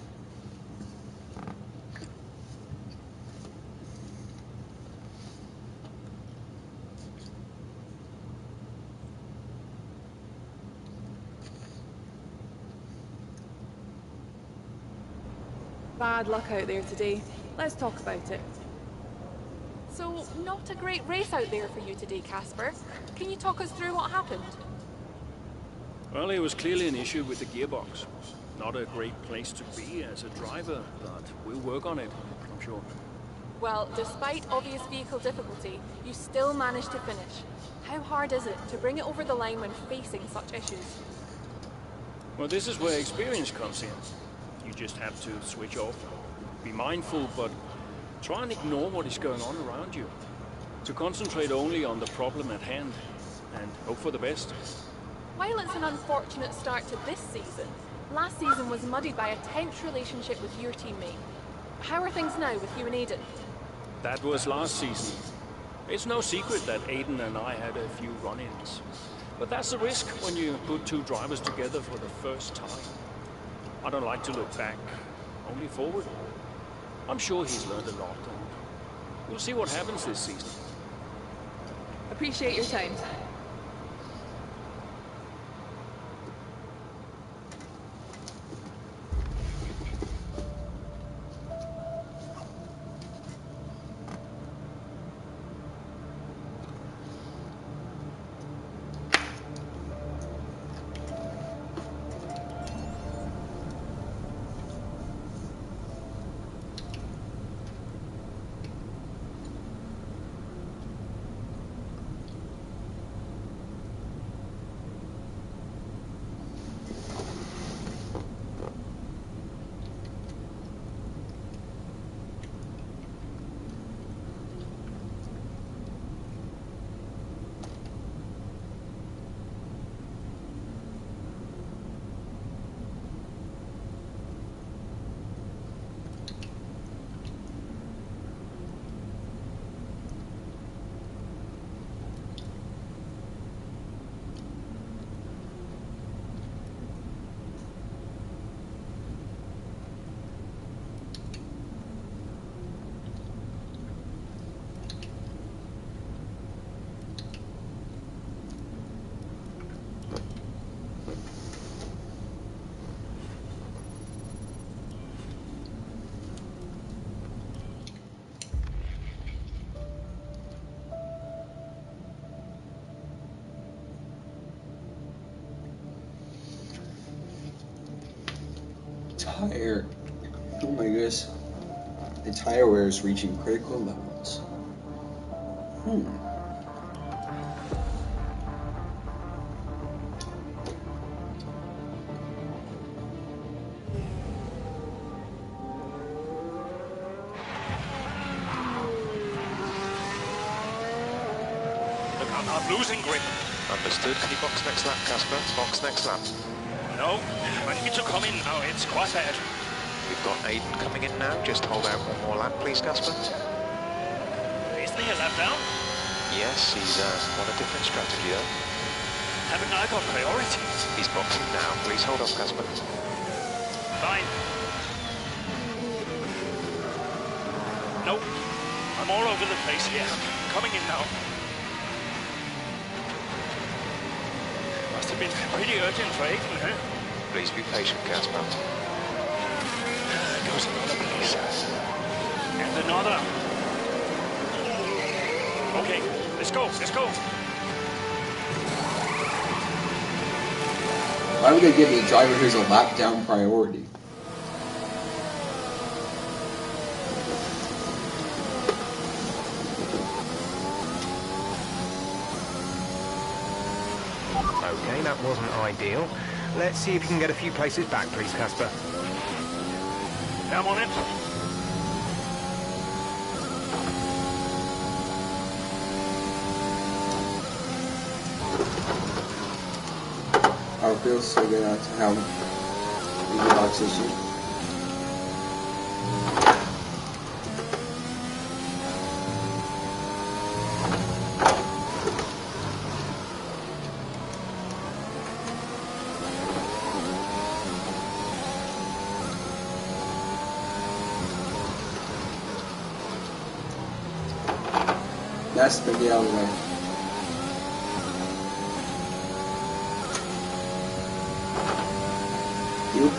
Bad luck out there today. Let's talk about it. So, not a great race out there for you today, Casper. Can you talk us through what happened? Well, it was clearly an issue with the gearbox. Not a great place to be as a driver, but we'll work on it, I'm sure. Well, despite obvious vehicle difficulty, you still managed to finish. How hard is it to bring it over the line when facing such issues? Well, this is where experience comes in. You just have to switch off. Be mindful, but try and ignore what is going on around you. To concentrate only on the problem at hand and hope for the best. While it's an unfortunate start to this season, last season was muddied by a tense relationship with your teammate. How are things now with you and Aiden? That was last season. It's no secret that Aiden and I had a few run-ins. But that's the risk when you put two drivers together for the first time. I don't like to look back, only forward. I'm sure he's learned a lot, and we'll see what happens this season. Appreciate your time. Tire. Oh my goodness. The tire wear is reaching critical levels. Look, I'm losing grip. Understood. Can you box next lap, Casper? Box next lap. No, I need to come in now. It's quite bad. We've got Aiden coming in now. Just hold out one more lap, please, Casper. Isn't he a lap down? Yes, he's on a different strategy, though. Haven't I got priority? He's boxing now. Please hold off, Casper. Fine. Nope. I'm all over the place here. Coming in now. Must have been pretty urgent for Aiden, huh? Please be patient, Casper. There goes another place. And another. Okay, let's go, let's go. Why would they give the driver who's a lap down priority? Okay, that wasn't ideal. Let's see if you can get a few places back, please, Casper. Come on in. Our feels so good out to how we relax issue. That's the get out of the way. You.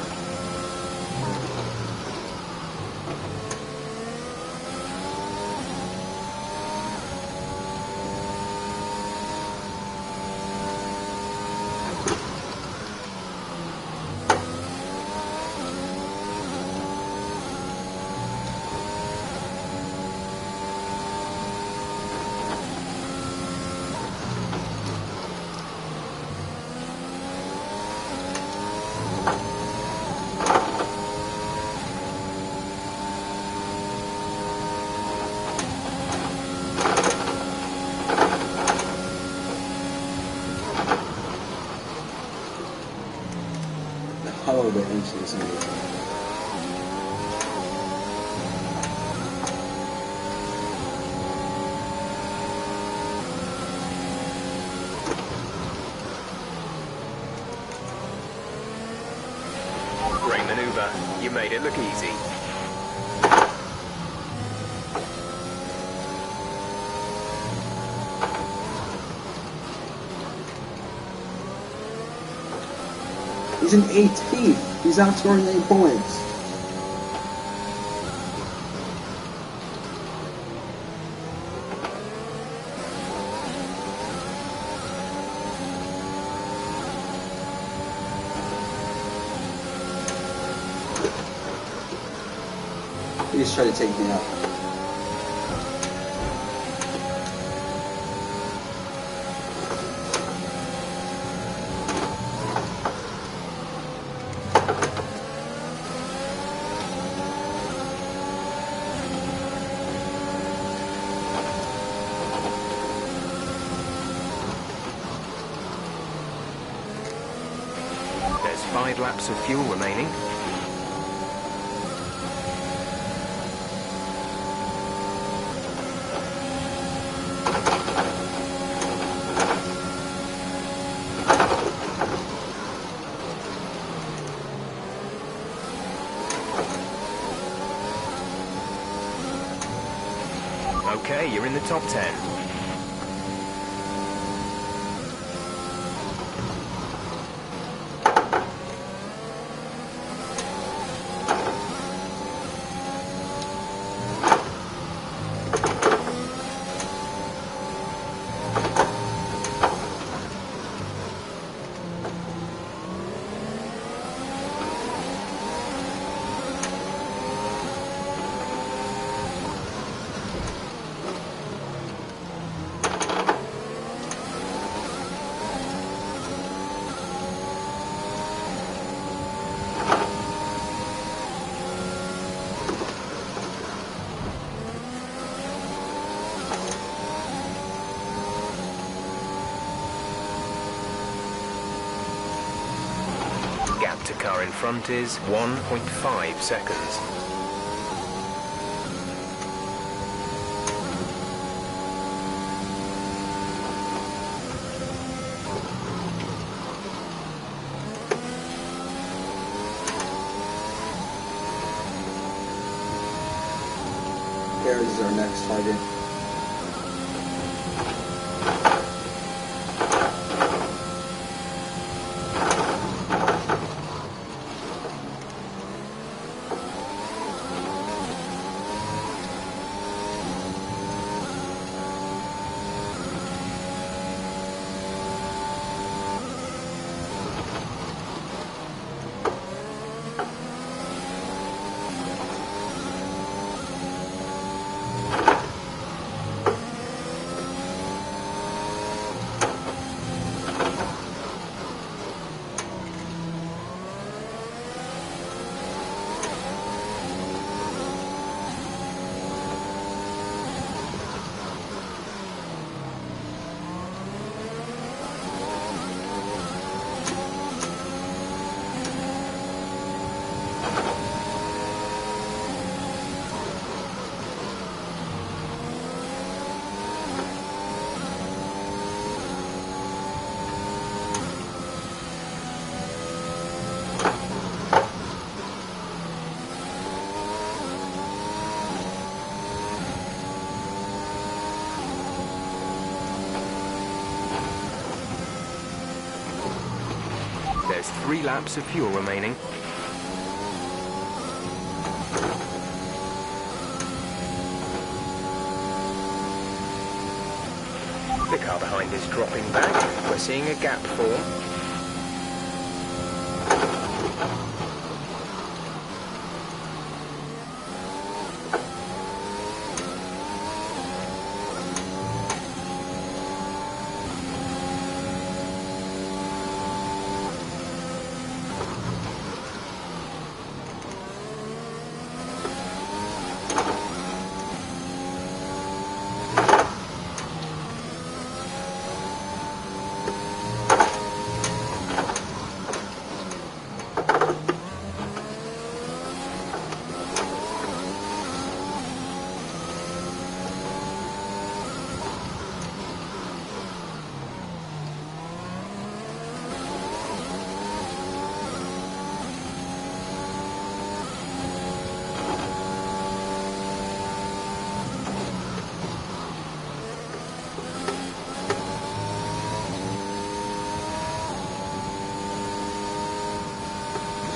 A little bit into this engagement. Great maneuver. You made it look easy. He's in 18th. He's outscoring 8 points. He's trying to take me out. There's 5 laps of fuel remaining. Okay, you're in the top 10. Gap to car in front is 1.5 seconds. Paris is our next target. 3 laps of fuel remaining. The car behind is dropping back. We're seeing a gap form.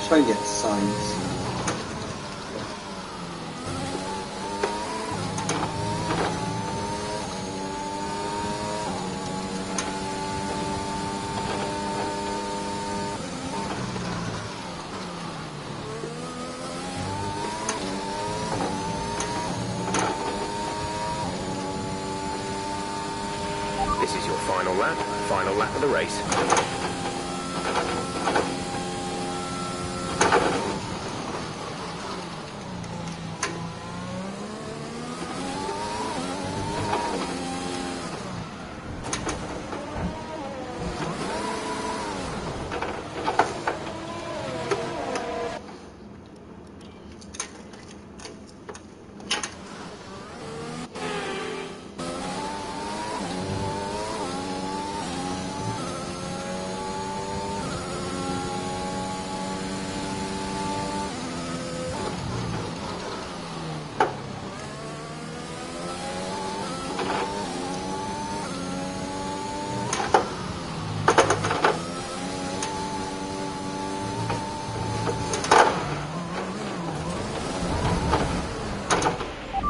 Try and get signs. This is your final lap of the race.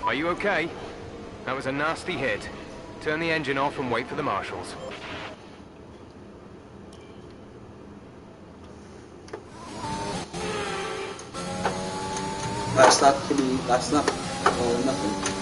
Are you okay? That was a nasty hit. Turn the engine off and wait for the marshals. That's not all or nothing.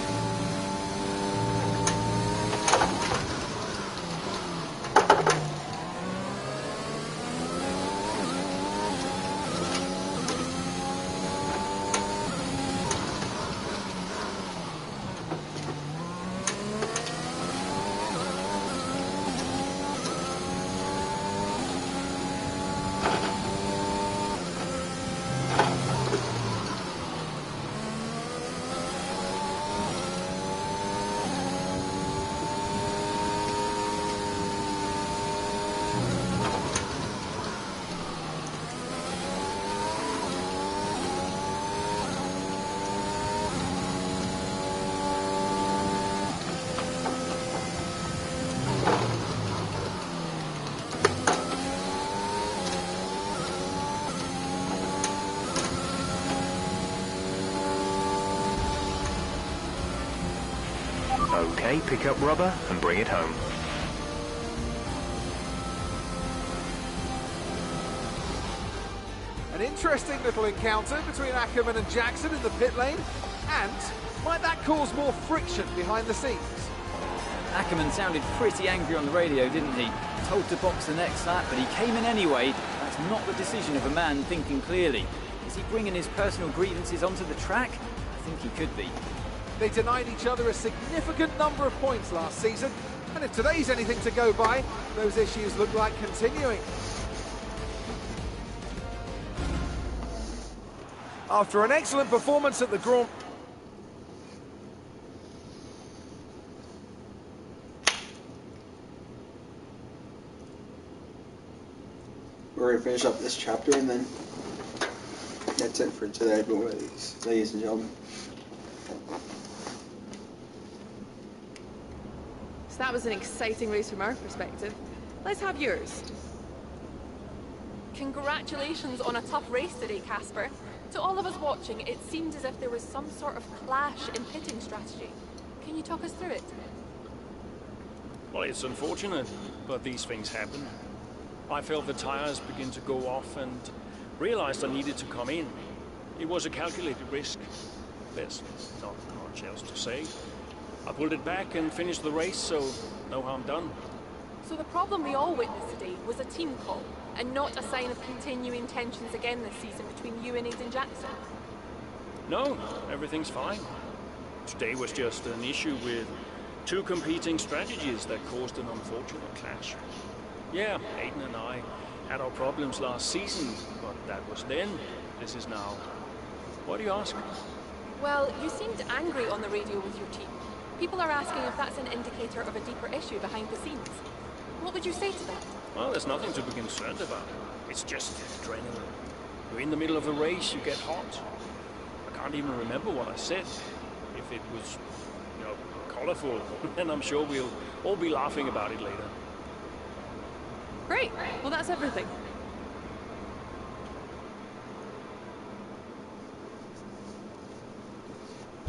Okay, pick up rubber and bring it home. An interesting little encounter between Ackerman and Jackson in the pit lane, and might that cause more friction behind the scenes? Ackerman sounded pretty angry on the radio, didn't he? Told to box the next lap, but he came in anyway. That's not the decision of a man thinking clearly. Is he bringing his personal grievances onto the track? I think he could be. They denied each other a significant number of points last season, and if today's anything to go by, those issues look like continuing. After an excellent performance at the Grand We're going to finish up this chapter and then that's it for today, ladies and gentlemen. So that was an exciting race from our perspective. Let's have yours. Congratulations on a tough race today, Casper. To all of us watching, it seemed as if there was some sort of clash in pitting strategy. Can you talk us through it? Well, it's unfortunate, but these things happen. I felt the tires begin to go off and realized I needed to come in. It was a calculated risk. There's not much else to say. I pulled it back and finished the race, so no harm done. So the problem we all witnessed today was a team call, and not a sign of continuing tensions again this season between you and Aiden Jackson? No, everything's fine. Today was just an issue with two competing strategies that caused an unfortunate clash. Yeah, Aiden and I had our problems last season, but that was then. This is now. Why do you ask? Well, you seemed angry on the radio with your team. People are asking if that's an indicator of a deeper issue behind the scenes. What would you say to them? Well, there's nothing to be concerned about. It's just adrenaline. You're in the middle of a race, you get hot. I can't even remember what I said. If it was, you know, colorful, then I'm sure we'll all be laughing about it later. Great. Well, that's everything.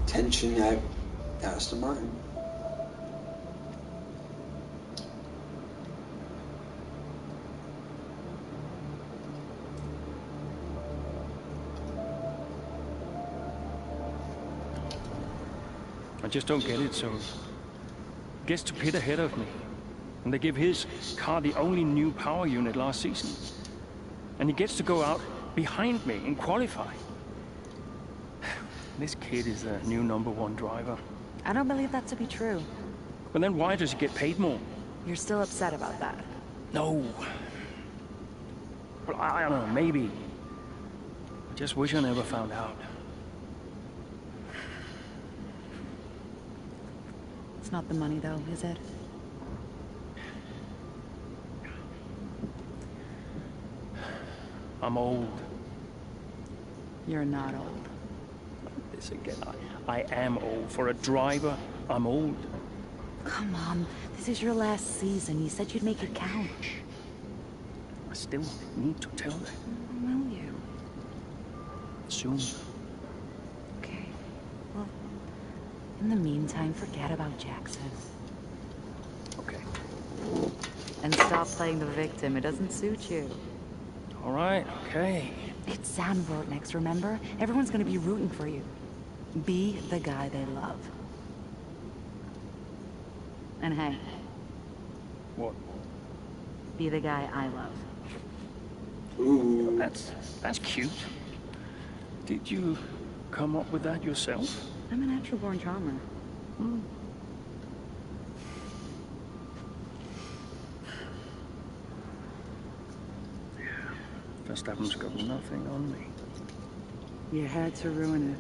Tension at Aston Martin. I just don't get it, so gets to pit ahead of me. And they give his car the only new power unit last season. And he gets to go out behind me and qualify. This kid is the new #1 driver. I don't believe that to be true. But then why does he get paid more? You're still upset about that? No. Well, I don't know, maybe. I just wish I never found out. It's not the money, though, is it? I'm old. You're not old. This again. I am old. For a driver, I'm old. Come on. This is your last season. You said you'd make it count. I still need to tell them. Will you? Soon. Okay. Well, in the meantime, forget about Jackson. Okay. And stop playing the victim. It doesn't suit you. All right, okay. It's Zandvoort next, remember? Everyone's gonna be rooting for you. Be the guy they love. And hey. What? Be the guy I love. Ooh. That's cute. Did you come up with that yourself? I'm a natural-born charmer. Hmm. Verstappen's got nothing on me. You had to ruin it.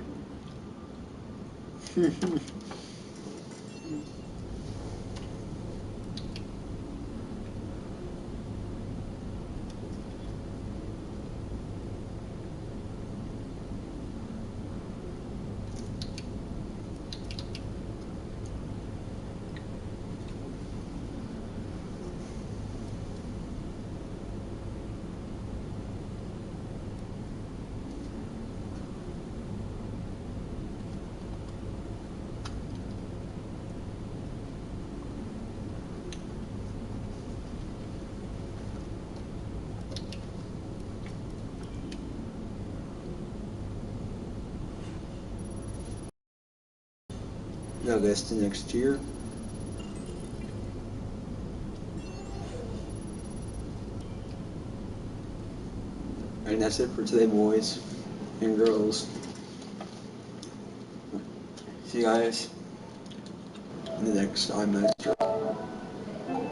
August next year. And that's it for today, boys and girls. See you guys in the next iMaster.